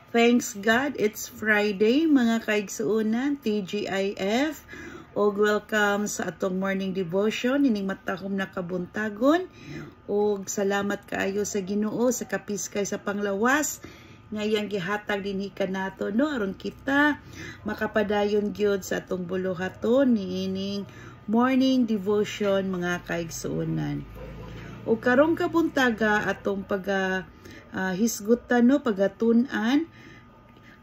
Thanks God, it's Friday mga kaigsuunan, TGIF. Og welcome sa atong morning devotion, ining matahom na kabuntagon. Og salamat kaayo sa Ginoo sa kapiskay sa panglawas. Ngayang gihatag dinhi kanato no aron kita makapadayon gyud sa atong buluhaton niining morning devotion mga kaigsuunan. Og karong kabuntaga atong hisgutan no pagatun-an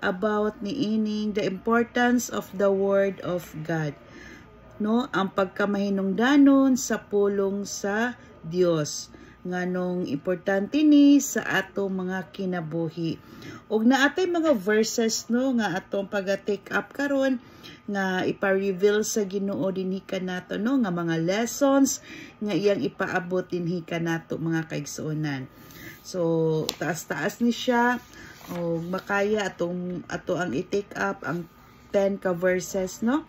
about niining the importance of the word of God, no, ang pagkamahinungdanon sa pulong sa Dios nganong importante ni sa atong mga kinabuhi. Og naatay mga verses no nga atong take up karon nga ipa-reveal sa Ginoo dinhi kanato no nga mga lessons nga iyang ipaabot dinhi kanato mga kaigsuonan. So taas-taas ni siya o makaya ato ang i-take up ang 10 ka verses no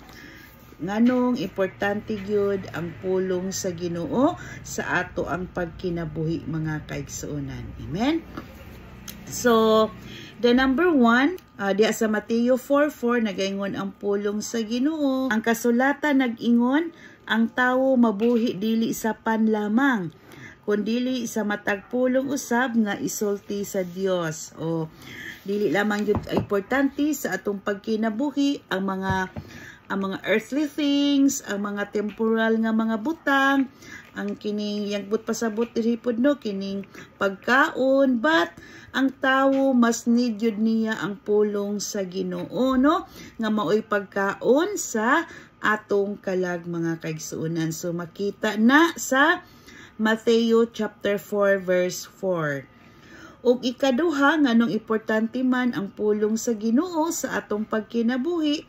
nganong importante gyud ang pulong sa Ginoo sa ato ang pagkinabuhi mga kaigsuonan. Amen. So the number 1 diya sa Mateo 4:4 nagaingon ang pulong sa Ginoo. Ang kasulatan nag-ingon ang tawo mabuhi dili sa pan lamang kundili sa matag pulong usab nga isulti sa Dios. O dili lamang yun importante sa atong pagkinabuhi ang mga earthly things, ang mga temporal nga mga butang, ang kining yang but pasabot diri pod no kining pagkaon, but ang tawo mas need yun niya ang pulong sa Ginoo no nga maoy pagkaon sa atong kalag mga kaigsuonan. So makita na sa Mateo chapter 4 verse 4. Ug ikaduha nganong importante man ang pulong sa Ginoo sa atong pagkinabuhi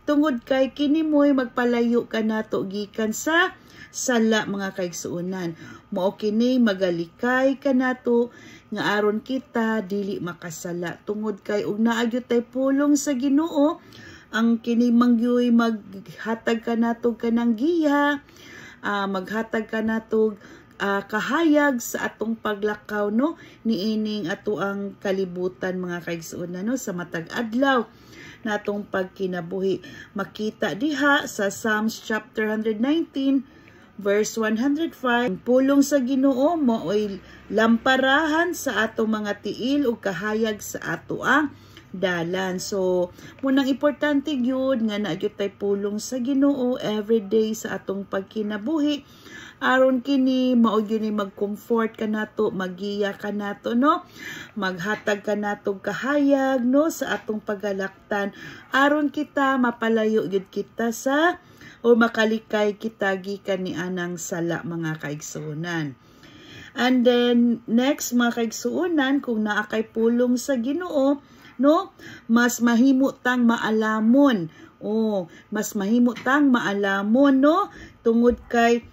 tungod kay kini mo'y magpalayo kanato gikan sa sala mga kaigsuonan. Mao kini magalikay kanato nga aron kita dili makasala tungod kay ug naa gyud tay pulong sa Ginoo ang kini mangyoy maghatag kanato kanang giya, maghatag kanato kahayag sa atong paglakaw no niining ato ang kalibutan mga kaigsuonan no sa matag adlaw natong pagkinabuhi. Makita diha sa Psalms chapter 119 verse 105, pulong sa Ginoo maoy lamparahan sa atong mga tiil ug kahayag sa ato ang dalan. So munang importante gyud nga naa gyud tay pulong sa Ginoo everyday sa atong pagkinabuhi aron kini mao gyud ni mag-comfort kanato, magiya kanato no, maghatag kanato kahayag no sa atong pagalaktan aron kita mapalayo gyud kita sa o makalikay kita gikan ni anang sala mga kaigsuonan. And then next mga kaigsuonan, kung naa kay pulong sa Ginoo no, mas mahimo tang maalamon. Mas mahimo tang maalamon no tungod kay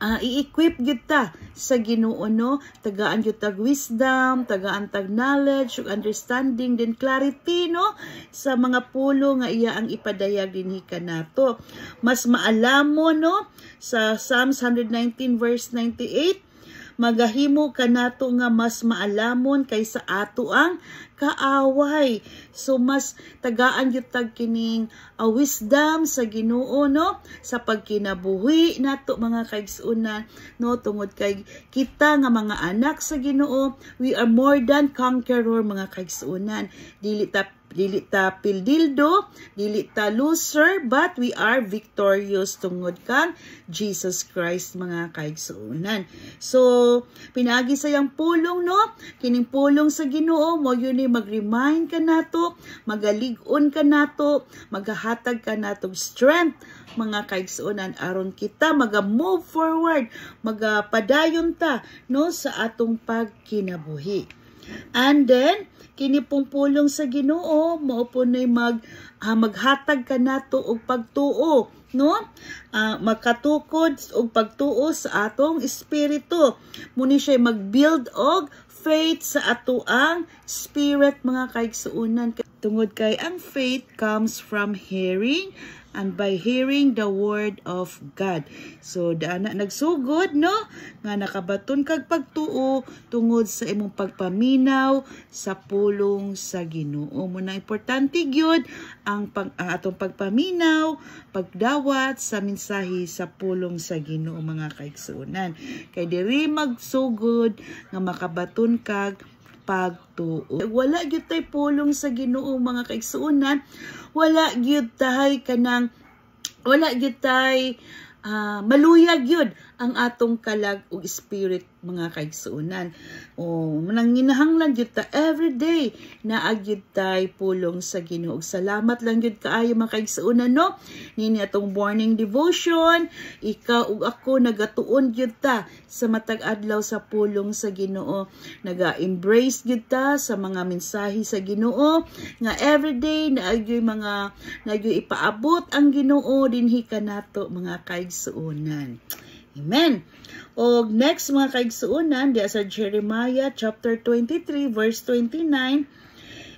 i-equip gyud ta sa Ginoo no, tagaan gyud tag wisdom, tagaan tag knowledge ug understanding din clarity no sa mga pulo nga iya ang ipadayag dinhi kanato. Mas maalamon no sa Psalms 119 verse 98, magahimo kanato nga mas maalamon kaysa ato ang kaaway. So mas tagaan gyud tag kining wisdom sa Ginoo no sa pagkinabuhi nato mga kaigsuonan no tungod kay kita nga mga anak sa Ginoo, we are more than conqueror mga kaigsuonan. Dili ta pildildo, dili ta loser, but we are victorious tungod kang Jesus Christ mga kaigsuonan. So pinagi sayang pulong no, kining pulong sa Ginoo mo yun ni mag-remind kanato, magalig-on kanato, maghahatag kanato strength mga kaigsuonan aron kita maga-move forward, magapadayon ta no sa atong pagkinabuhi. And then kini pong pulong sa Ginoo mao po nay maghatag kanato og pagtuo no, makatukod og pagtuo sa atong espiritu. Muni siya mag-build og faith sa ato ang spirit mga kaigsuonan tungod kay ang faith comes from hearing and by hearing the word of God. So daana nagsugod no nga nakabaton kag pagtuo tungod sa imong pagpaminaw sa pulong sa Ginoo. Muna importante gyud ang atong pagpaminaw, pagdawat sa mensahe sa pulong sa Ginoo mga kaigsuonan. Kay diri magsugod nga makabaton kag pagtuo. Wala gyud tay pulong sa Ginoo mga kaigsuonan, wala gyud tay kanang wala gyud tay maluyag yun ang atong kalag o spirit mga kaigsuonan. O mananginahanglan gyud ta everyday na agyud tay pulong sa Ginoo. Salamat lang gyud kaayo mga kaigsuonan no. Nini atong morning devotion, ikaw ug ako nagatuon gyud ta sa matag adlaw sa pulong sa Ginoo. Naga-embrace gyud ta sa mga mensahe sa Ginoo nga everyday na agyoy ipaabot ang Ginoo dinhi kanato mga kaigsuonan. Amen. O next mga kaigsuonan, diya sa Jeremiah chapter 23 verse 29,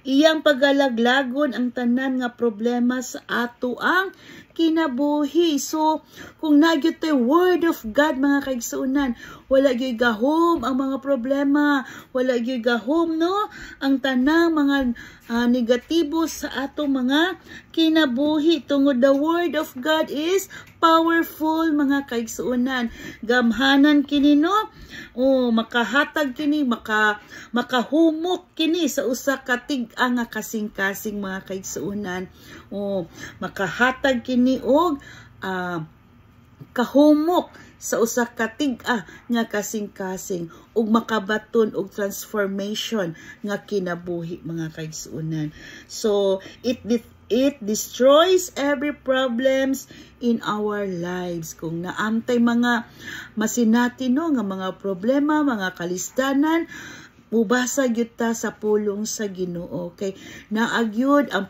iyang pagalaglagon ang tanan nga problema sa ato ang kinabuhi. So, kung nagyo tayo word of God mga kaigsuonan, wala gyud gahom ang mga problema, wala gyud gahom no ang tanang mga negatibo sa atong mga kinabuhi. Tungod the word of God is powerful mga kaigsuonan. Gamhanan kini no. O makahatag kini, makahumok kini sa usa ka tig-a nga kasing-kasing mga kaigsuonan. O makahatag kini og kahumok sa usa ka tig-a nga kasing-kasing ug makabaton og transformation nga kinabuhi mga kaigsuonan. So it destroys every problems in our lives. Kung naantay mga masinati no nga mga problema, mga kalistanan, mubasa gyud ta sa pulong sa Ginoo. Okay? Naagyud ang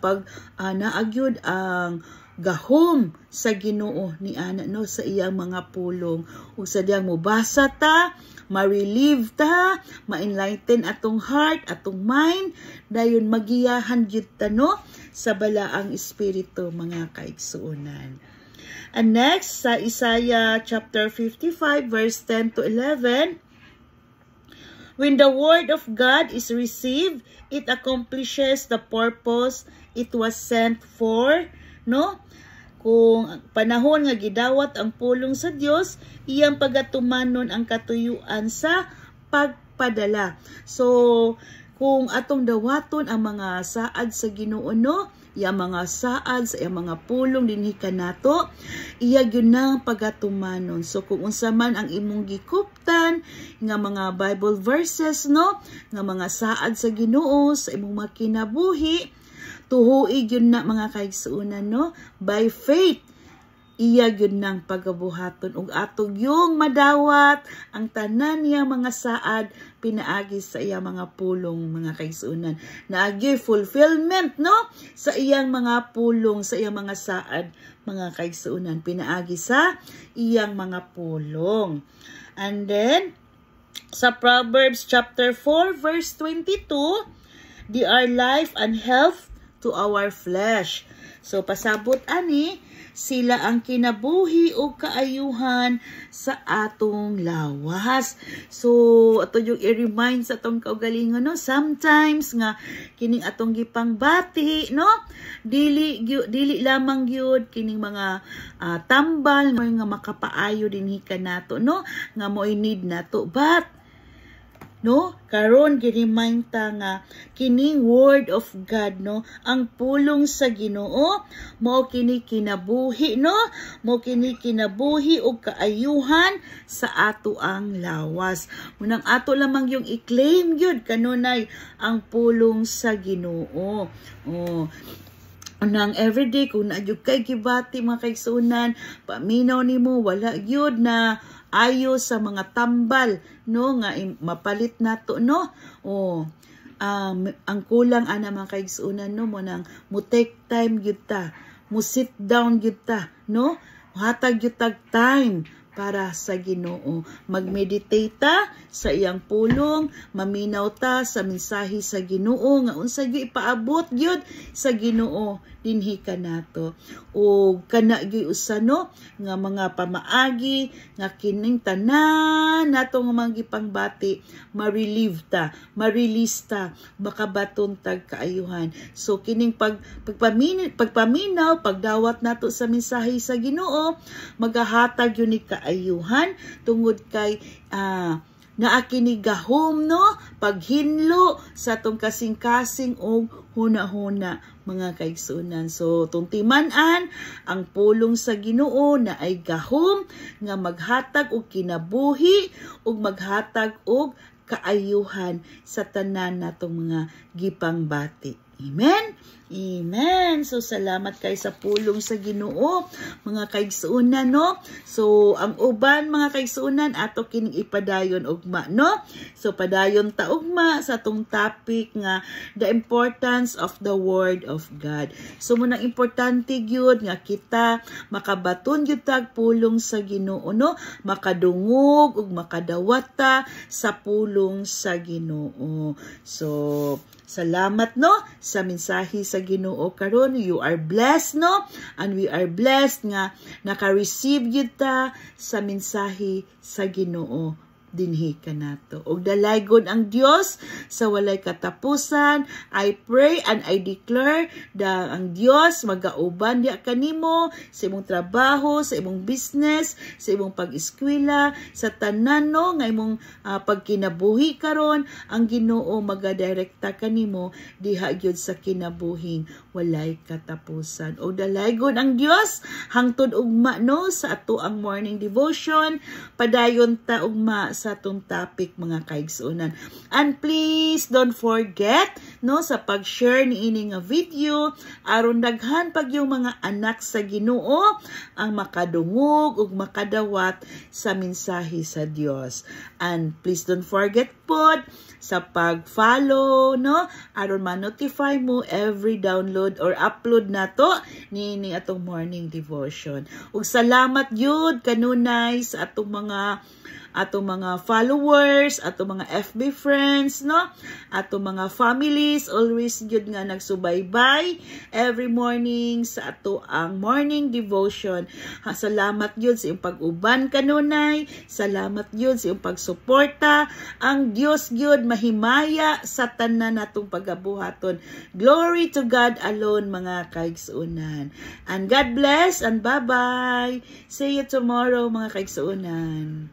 gahom sa Ginoo ni ana no sa iyang mga pulong. Ug sadyang mubasa ta, ma-relieve ta, ma-enlighten atong heart, atong mind, dayon magiyahan gyud ta no sa balaang espiritu mga kaigsuonan. And next sa Isaiah chapter 55 verse 10 to 11, when the word of God is received, it accomplishes the purpose it was sent for, no? Kung panahon nga gidawat ang pulong sa Dios, iyang pagatumanon ang katuyuan sa pagpadala. So, kung atong dawaton ang mga saad sa Ginoo no, iyang mga saad sa iyang mga pulong dinhi kanato, iya gyud nang pagatumanon. So kung unsa man ang imong gikuptan nga mga Bible verses no, nga mga saad sa Ginoo sa imong mga kinabuhi, tuhoy gyud na mga kaigsuonan no, by faith iya gyud nang pagabuhaton ug atog yung madawat ang tanan niya mga saad pinaagi sa iya mga pulong mga kaigsuonan. Naagyoy fulfillment no sa iyang mga pulong, sa iyang mga saad mga kaigsuonan, pinaagi sa iyang mga pulong. And then sa Proverbs chapter 4 verse 22, they are life and health to our flesh. So pasabot ani, sila ang kinabuhi o kaayuhan sa atong lawas. So ato yung i-remind sa atong kaugalingon no, sometimes nga kining atong gipangbati no, dili lamang gyud kining mga tambal nga makapaayo dinhi kanato no, nga mo'y need nato, but no, karon gi-remind ta nga kining word of God no, ang pulong sa Ginoo mao kini kinabuhi no, mao kini kinabuhi og kaayuhan sa ato ang lawas. Munang ato lamang yung i-claim gyud kanunay ang pulong sa Ginoo. Oh, nang everyday kung naadyo kay gibati mga kaigsuonan, paminaw nimo wala gyud na ayo sa mga tambal no nga mapalit nato no. Oh, ang kulang ana mga kaigsuonan no mo nang mo take time gyud ta, mo sit down gyud ta no, hatag gyud tag time para sa Ginoo. Mag-meditate ta sa iyang pulong, maminaw ta sa mensahe sa Ginoo nga unsa gyud ipaabot gyud sa Ginoo dinhi kanato. O kana gyud usano nga mga pamaagi nga kining tanan nato nga mga gipangbati ma-relieve ta, ma-release ta, makabaton tag kaayuhan. So kining pagpaminaw, pagdawat nato sa mensahe sa Ginoo, magahatag yun ni kaayuhan tungod kay naa kini gahom no paghinlo sa tong kasing-kasing og huna-huna mga kaigsunan. So tungtiman-an ang pulong sa Ginoo na ay gahom nga maghatag og kinabuhi ug maghatag og kaayuhan sa tanan natong mga gipangbati. Amen? Amen. So, salamat kay sa pulong sa Ginoo, mga kaigsuunan, no? So, ang uban, mga kaigsuunan, ato kining ipadayon ugma, no? So, padayon ta ugma sa tong topic nga, the importance of the Word of God. So, munang importante gyud nga kita makabaton gyud tag pulong sa Ginoo, no? Makadungog ug makadawat ta sa pulong sa Ginoo. So, salamat no sa mensahe sa Ginoo karon. You are blessed no, and we are blessed nga naka-receive gyud ta sa mensahe sa Ginoo dinhi kanato. Og dalaygon ang Dios sa walay katapusan. I pray and I declare da ang Dios magauban diha kanimo sa imong trabaho, sa imong business, sa imong pag-eskwela, sa tanan no nga imong pagkinabuhi karon. Ang Ginoo magadirekta kanimo diha gyud sa kinabuhing walay katapusan. Og dalaygon ang Dios hangtod ugma no sa ato ang morning devotion. Padayon ta ugma sa atong topic mga kaigsuunan. And please don't forget no sa pag-share ni ini nga video aron daghan pag yung mga anak sa Ginoo ang makadungog ug makadawat sa mensahe sa Dios. And please don't forget pod sa pag-follow no aron ma-notify mo every download or upload nato ni atong morning devotion. Ug salamat gyud kanunay sa atong mga followers, atong mga FB friends, no? Atong mga families, always gyud nga nagsubaybay every morning sa ato ang morning devotion. Salamat gyud sa iyong pag-uban kanunay, salamat gyud sa iyong pagsuporta. Ang Dios gyud mahimaya sa tanan natong pagabuhaton. Glory to God alone mga kaigsuunan. And God bless and bye-bye. See you tomorrow mga kaigsuunan.